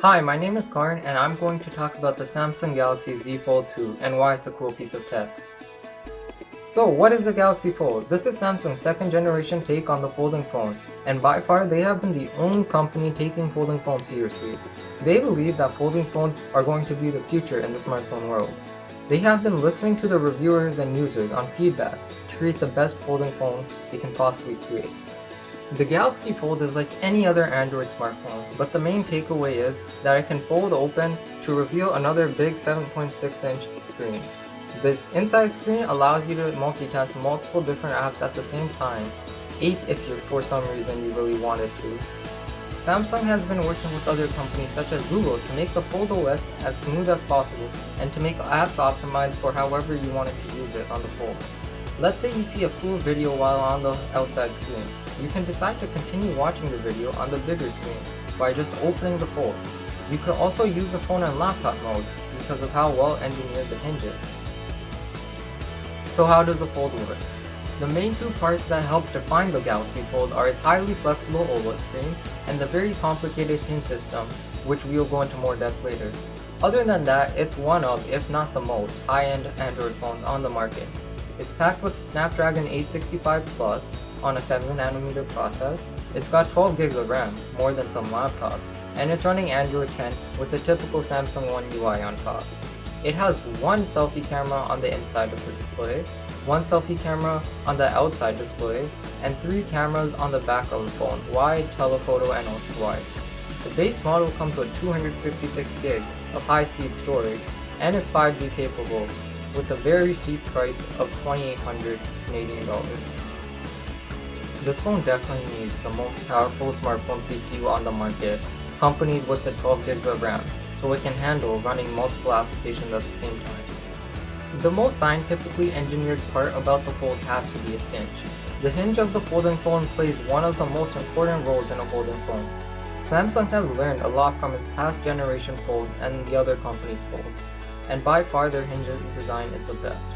Hi, my name is Karan and I'm going to talk about the Samsung Galaxy Z Fold 2 and why it's a cool piece of tech. So what is the Galaxy Fold? This is Samsung's second generation take on the folding phone, and by far they have been the only company taking folding phones seriously. They believe that folding phones are going to be the future in the smartphone world. They have been listening to the reviewers and users on feedback to create the best folding phone they can possibly create. The Galaxy Fold is like any other Android smartphone, but the main takeaway is that it can fold open to reveal another big 7.6-inch screen. This inside screen allows you to multitask multiple different apps at the same time, 8 if you for some reason you really wanted to. Samsung has been working with other companies such as Google to make the Fold OS as smooth as possible and to make apps optimized for however you wanted to use it on the Fold. Let's say you see a cool video while on the outside screen. You can decide to continue watching the video on the bigger screen by just opening the Fold. You could also use the phone in laptop mode because of how well engineered the hinge is. So how does the Fold work? The main two parts that help define the Galaxy Fold are its highly flexible OLED screen and the very complicated hinge system, which we will go into more depth later. Other than that, it's one of, if not the most, high-end Android phones on the market. It's packed with Snapdragon 865 Plus on a 7nm process. It's got 12GB of RAM, more than some laptops, and it's running Android 10 with the typical Samsung One UI on top. It has one selfie camera on the inside of the display, one selfie camera on the outside display, and 3 cameras on the back of the phone, wide, telephoto, and ultra-wide. The base model comes with 256GB of high-speed storage, and it's 5G capable, with a very steep price of $2,800 Canadian dollars. This phone definitely needs the most powerful smartphone CPU on the market, accompanied with the 12GB of RAM, so it can handle running multiple applications at the same time. The most scientifically engineered part about the Fold has to be its hinge. The hinge of the folding phone plays one of the most important roles in a folding phone. Samsung has learned a lot from its past generation Fold and the other companies' Folds, and by far their hinge design is the best.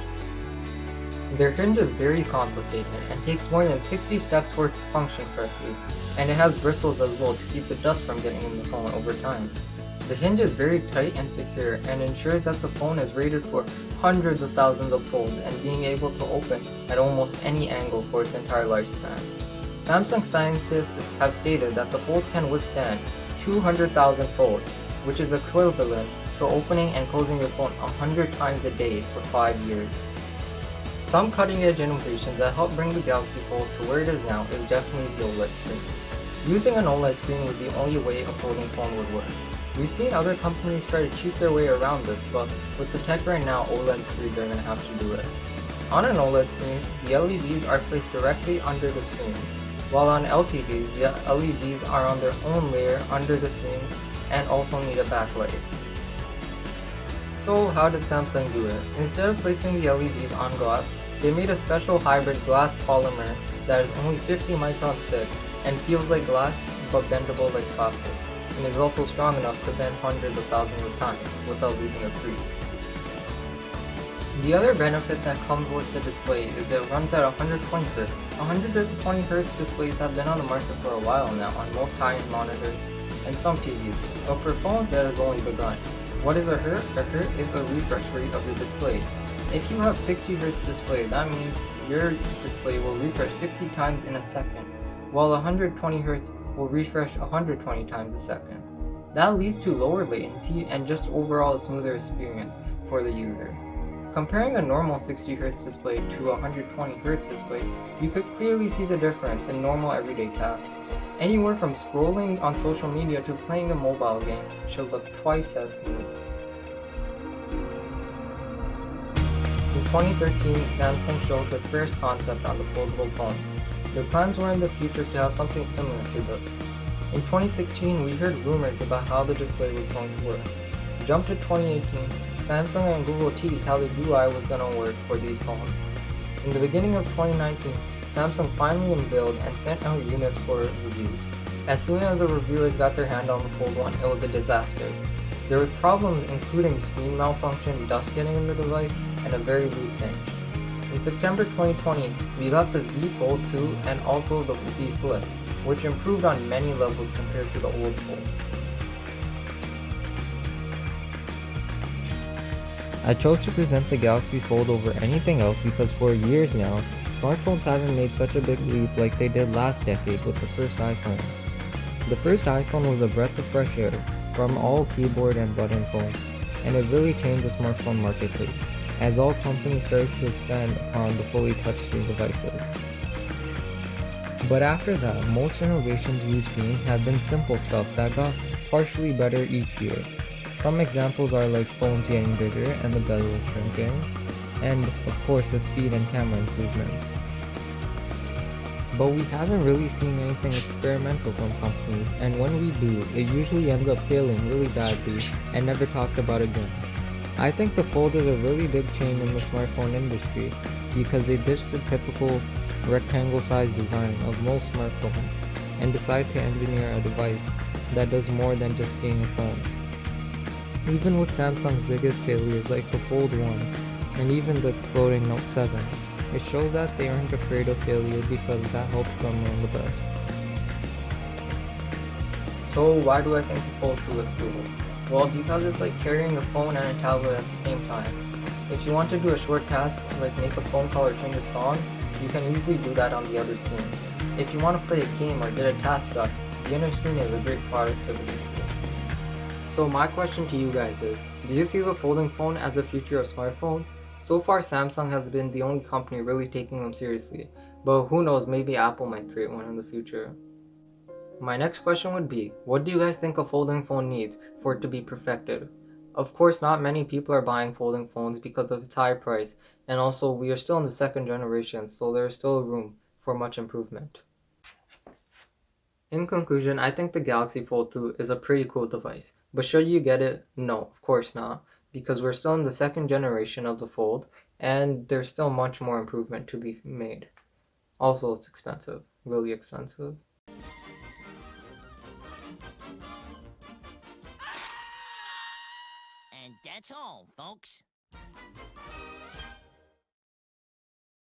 Their hinge is very complicated and takes more than 60 steps for it to function correctly, and it has bristles as well to keep the dust from getting in the phone over time. The hinge is very tight and secure and ensures that the phone is rated for hundreds of thousands of folds and being able to open at almost any angle for its entire lifespan. Samsung scientists have stated that the Fold can withstand 200,000 folds, which is equivalent to opening and closing your phone 100 times a day for 5 years. Some cutting-edge innovations that help bring the Galaxy Fold to where it is now is definitely the OLED screen. Using an OLED screen was the only way a folding phone would work. We've seen other companies try to cheat their way around this, but with the tech right now, OLED screens are going to have to do it. On an OLED screen, the LEDs are placed directly under the screen, while on LCDs, the LEDs are on their own layer under the screen and also need a backlight. So how did Samsung do it? Instead of placing the LEDs on glass, they made a special hybrid glass polymer that is only 50 microns thick and feels like glass but bendable like plastic, and is also strong enough to bend hundreds of thousands of times without leaving a crease. The other benefit that comes with the display is it runs at 120Hz. 120Hz displays have been on the market for a while now on most high-end monitors and some TVs, but for phones that has only begun. What is a hertz? A hertz is the refresh rate of your display. If you have 60Hz display, that means your display will refresh 60 times in a second, while 120Hz will refresh 120 times a second. That leads to lower latency and just overall a smoother experience for the user. Comparing a normal 60Hz display to a 120Hz display, you could clearly see the difference in normal everyday tasks. Anywhere from scrolling on social media to playing a mobile game should look twice as smooth. In 2013, Samsung showed their first concept on the foldable phone. Their plans were in the future to have something similar to this. In 2016, we heard rumors about how the display was going to work. Jump to 2018, Samsung and Google teased how the UI was going to work for these phones. In the beginning of 2019, Samsung finally unveiled and sent out units for reviews. As soon as the reviewers got their hand on the Fold 1, it was a disaster. There were problems including screen malfunction, dust getting in the device, and a very loose hinge. In September 2020, we got the Z Fold 2 and also the Z Flip, which improved on many levels compared to the old Fold. I chose to present the Galaxy Fold over anything else because for years now, smartphones haven't made such a big leap like they did last decade with the first iPhone. The first iPhone was a breath of fresh air from all keyboard and button phones, and it really changed the smartphone marketplace, as all companies started to expand upon the fully touchscreen devices. But after that, most innovations we've seen have been simple stuff that got partially better each year. Some examples are like phones getting bigger and the bezel shrinking, and of course the speed and camera improvements. But we haven't really seen anything experimental from companies, and when we do, it usually ends up failing really badly and never talked about again. I think the Fold is a really big change in the smartphone industry because they ditched the typical rectangle-sized design of most smartphones and decide to engineer a device that does more than just being a phone. Even with Samsung's biggest failures like the Fold 1 and even the exploding Note 7, it shows that they aren't afraid of failure because that helps them learn the best. So why do I think the Fold 2 is cool? Well, because it's like carrying a phone and a tablet at the same time. If you want to do a short task like make a phone call or change a song, you can easily do that on the other screen. If you want to play a game or get a task done, the inner screen is a great productivity tool. So my question to you guys is, do you see the folding phone as the future of smartphones? So far Samsung has been the only company really taking them seriously, but who knows, maybe Apple might create one in the future. My next question would be, what do you guys think a folding phone needs for it to be perfected? Of course, not many people are buying folding phones because of its high price, and also we are still in the second generation, so there is still room for much improvement. In conclusion, I think the Galaxy Fold 2 is a pretty cool device, but should you get it? No, of course not, because we're still in the second generation of the Fold, and there's still much more improvement to be made. Also, it's expensive, really expensive. And that's all, folks.